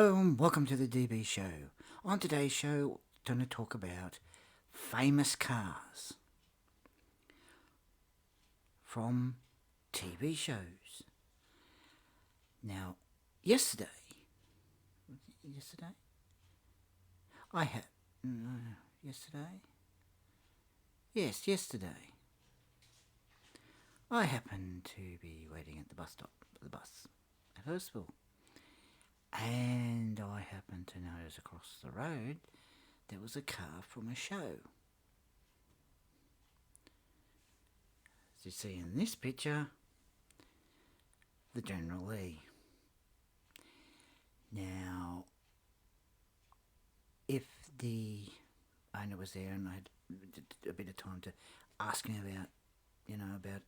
Hello and welcome to the DB Show. On today's show, we're going to talk about famous cars from TV shows. Now, yesterday, yesterday, I had, yesterday, yes, yesterday, I happened to be waiting at the bus stop for the bus at Hurstville, and I happened to notice across the road there was a car from a show. As you see in this picture, the General Lee. Now, if the owner was there and I had a bit of time to ask him about, about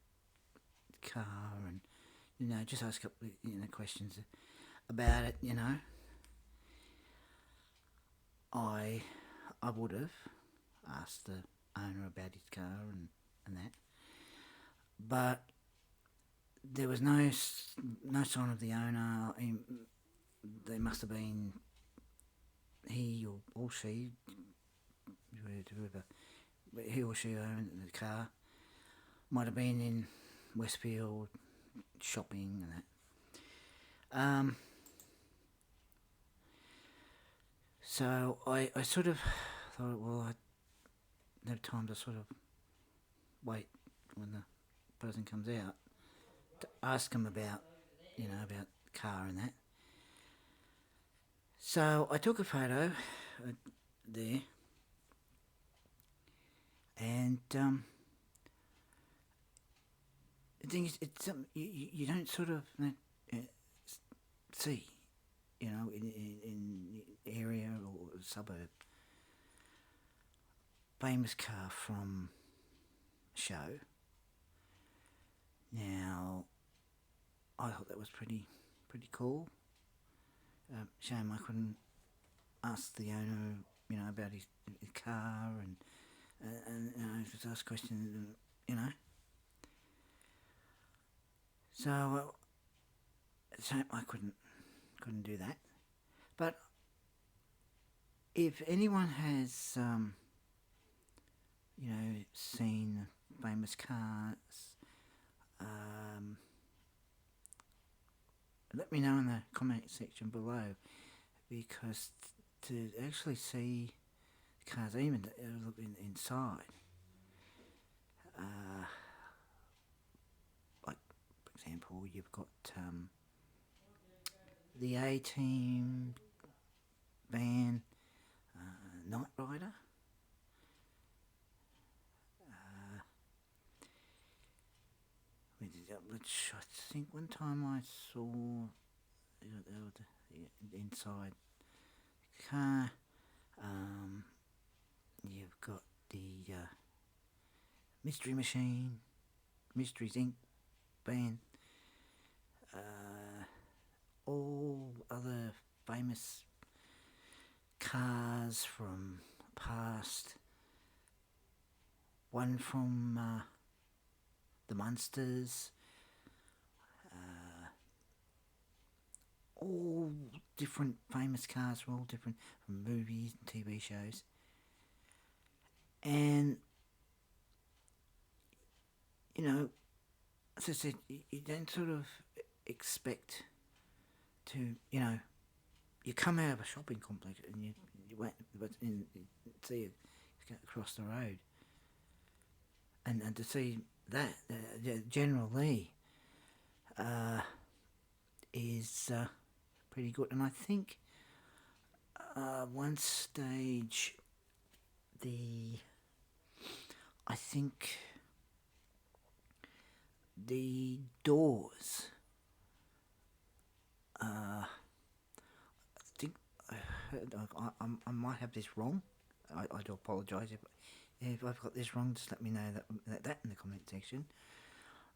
the car and, just ask a couple of, questions about it, I would have asked the owner about his car and that. But there was no sign of the owner. They must have been he or she, whoever he or she owned the car, might have been in Westfield shopping and that. So I sort of thought, well, I'd have time to sort of wait when the person comes out to ask him about, about the car and that. So I took a photo there, and the thing is, it's something you don't sort of see, in area or suburb. Famous car from show. Now, I thought that was pretty cool. Shame I couldn't ask the owner, about his car and just ask questions, So, shame I couldn't do that. But if anyone has, seen famous cars, let me know in the comment section below, because to actually see cars, even look inside, like for example, you've got the A-Team van, Knight Rider. Which I think one time I saw the inside the car. You've got the Mystery Machine, Mysteries Inc. band, all other famous cars from past. One from the Munsters. All different famous cars, were all different from movies and TV shows. And, as I said, you don't sort of expect to, you come out of a shopping complex and you wait, but see it across the road. And to see that, General Lee is pretty good. And I think one stage the doors, I think I might have this wrong. I do apologise if I've got this wrong. Just let me know that in the comment section.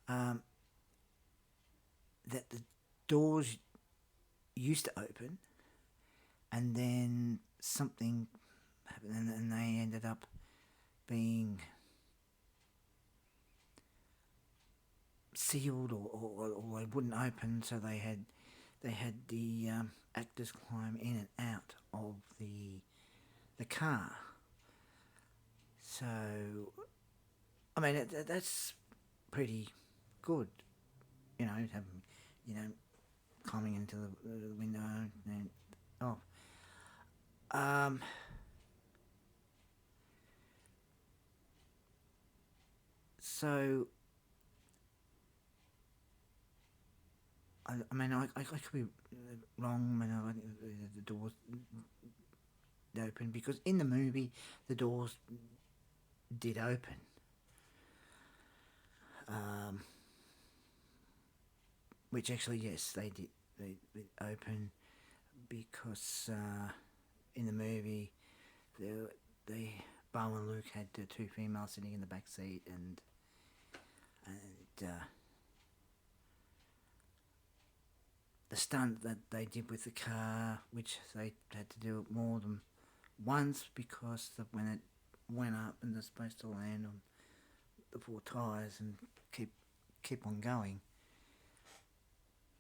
That the doors used to open, and then something happened, and they ended up being sealed, or they wouldn't open, so they had they had the actors climb in and out of the car. So, I mean, that's pretty good, having, you know, climbing into the window and off. So, I mean, I could be wrong. I think the doors open because in the movie the doors did open. Which actually, yes, they did. They open because in the movie, the Bo and Luke had the two females sitting in the back seat, and the stunt that they did with the car, which they had to do it more than once because when it went up and they're supposed to land on the four tyres and keep on going.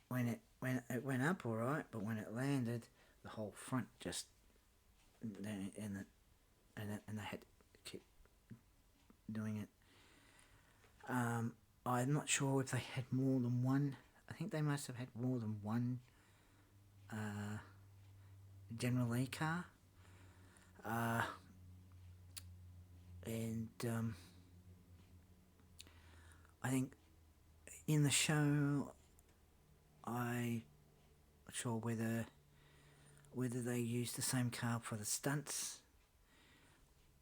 When it went up all right, but when it landed, the whole front just and they had to keep doing it. I'm not sure if they had more than one. I think they must have had more than one General Lee car. And I think in the show, I'm not sure whether they used the same car for the stunts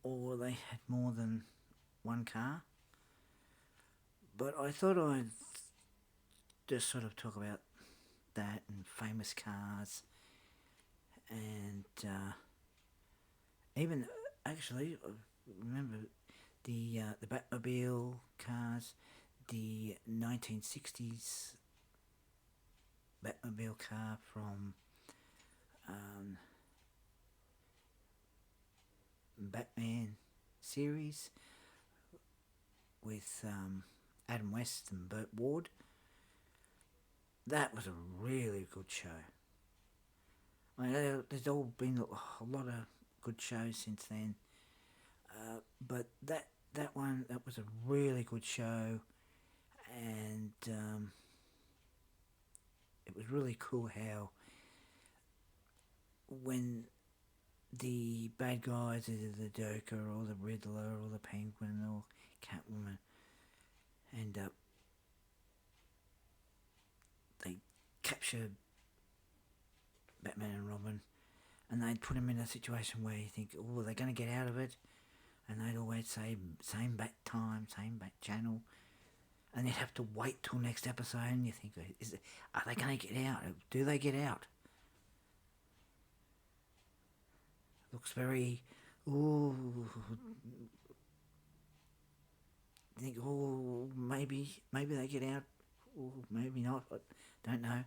or they had more than one car. But I thought I'd just sort of talk about that and famous cars, and even actually remember the Batmobile cars, the 1960s Batmobile car from Batman series with Adam West and Burt Ward. That was a really good show. I mean, there's all been a lot of good shows since then, but that was a really good show, and it was really cool how when the bad guys, either the Joker or the Riddler or the Penguin or Catwoman, end up they capture Batman and Robin, and they'd put him in a situation where you think, oh, are they going to get out of it? And they'd always say, same bat time, same bat channel, and you'd have to wait till next episode, and you think, are they going to get out? Do they get out? Looks very, ooh, you think, oh, maybe they get out, or maybe not, I don't know.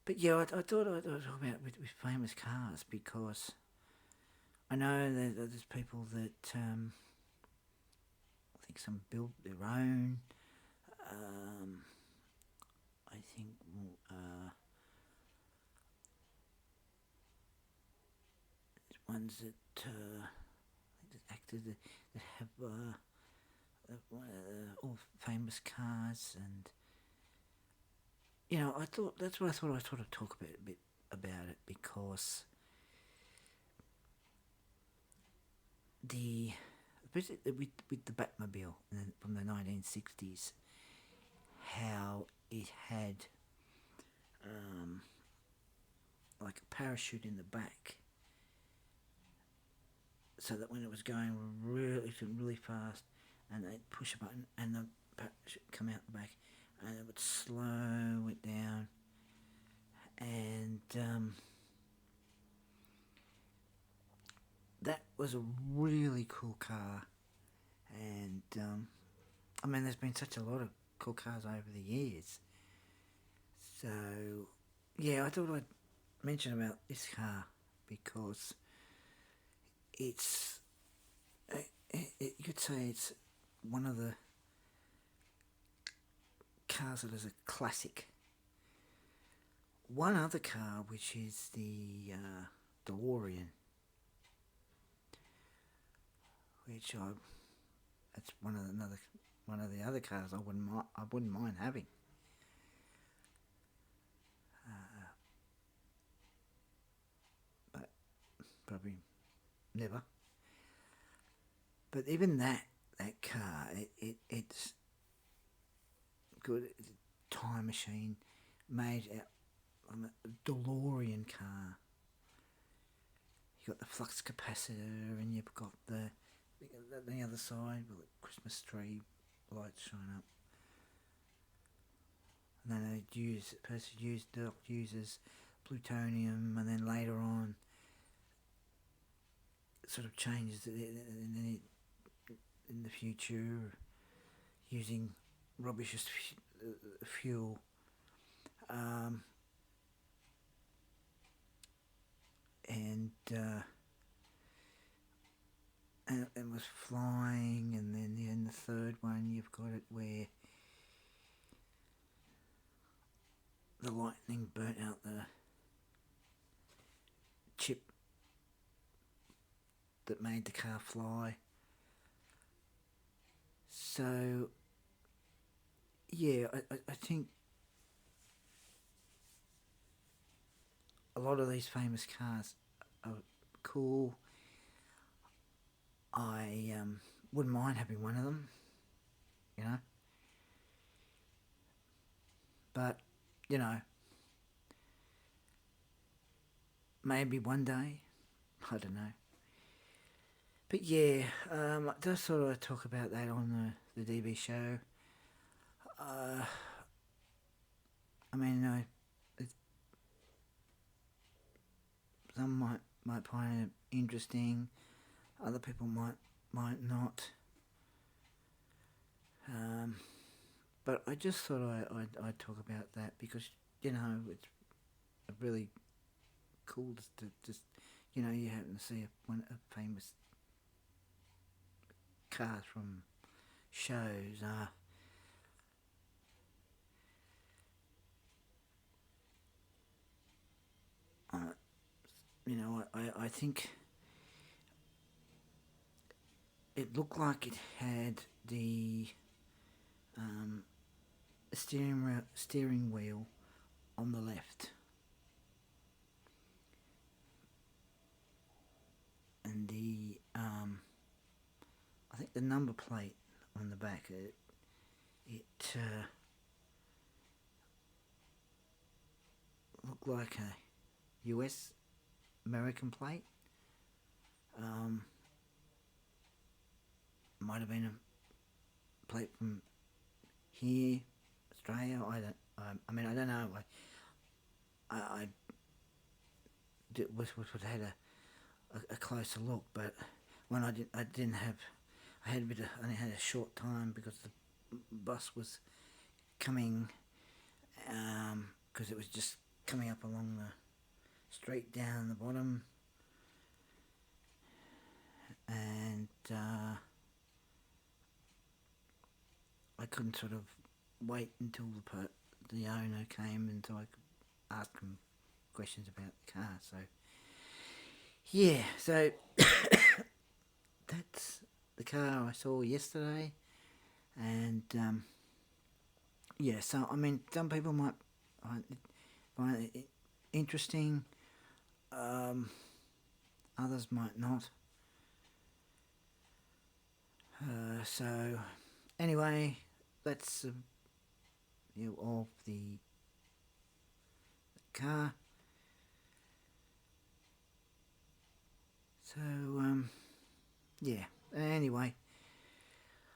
But yeah, I thought I'd talk about with famous cars because I know that there's people that I think some build their own. I think ones that actors that have all famous cars, and I thought that's what I thought I'd sort of talk a bit about it because with the Batmobile from the 1960s, how it had like a parachute in the back, so that when it was going really fast, and they'd push a button and the parachute would come out the back, and it would slow it down, and that was a really cool car. And I mean, there's been such a lot of cool cars over the years, so yeah, I thought I'd mention about this car because it's you could say it's one of the cars that is a classic. one other car, which is the DeLorean, which that's one of the other cars I wouldn't mind having. But probably never. But even that car, it's good. It's a time machine made out of a DeLorean car. You've got the flux capacitor, and you've got the other side with the Christmas tree lights showing up. And then uses plutonium, and then later on it sort of changes in the future using rubbish as fuel. And was flying, and then in the third one you've got it where the lightning burnt out the chip that made the car fly. So yeah, I think a lot of these famous cars are cool. I wouldn't mind having one of them, you know. But, you know, maybe one day, I don't know. But yeah, I just thought I'd talk about that on the DB show. I mean, some might find it interesting. Other people might not. But I just thought I'd talk about that because, you know, it's really cool to just, you know, you happen to see a famous car from shows. You know, I think it looked like it had the steering wheel on the left, and the I think the number plate on the back. It looked like a US American plate. Might have been a plate from here, Australia. I mean, I don't know. I would have had a closer look, but when I didn't have. I had only had a short time because the bus was coming, because it was just coming up along the street down the bottom, and I couldn't sort of wait until the owner came until I could ask him questions about the car. So yeah, so that's the car I saw yesterday, and yeah. So I mean, some people might find it interesting. Others might not. So anyway, that's of the car. So yeah. Anyway,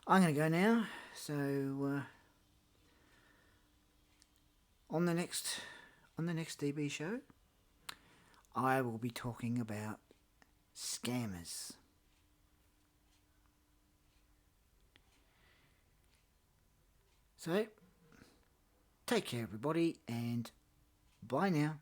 I'm going to go now. So on the next DB show, I will be talking about scammers. So, take care everybody, and bye now.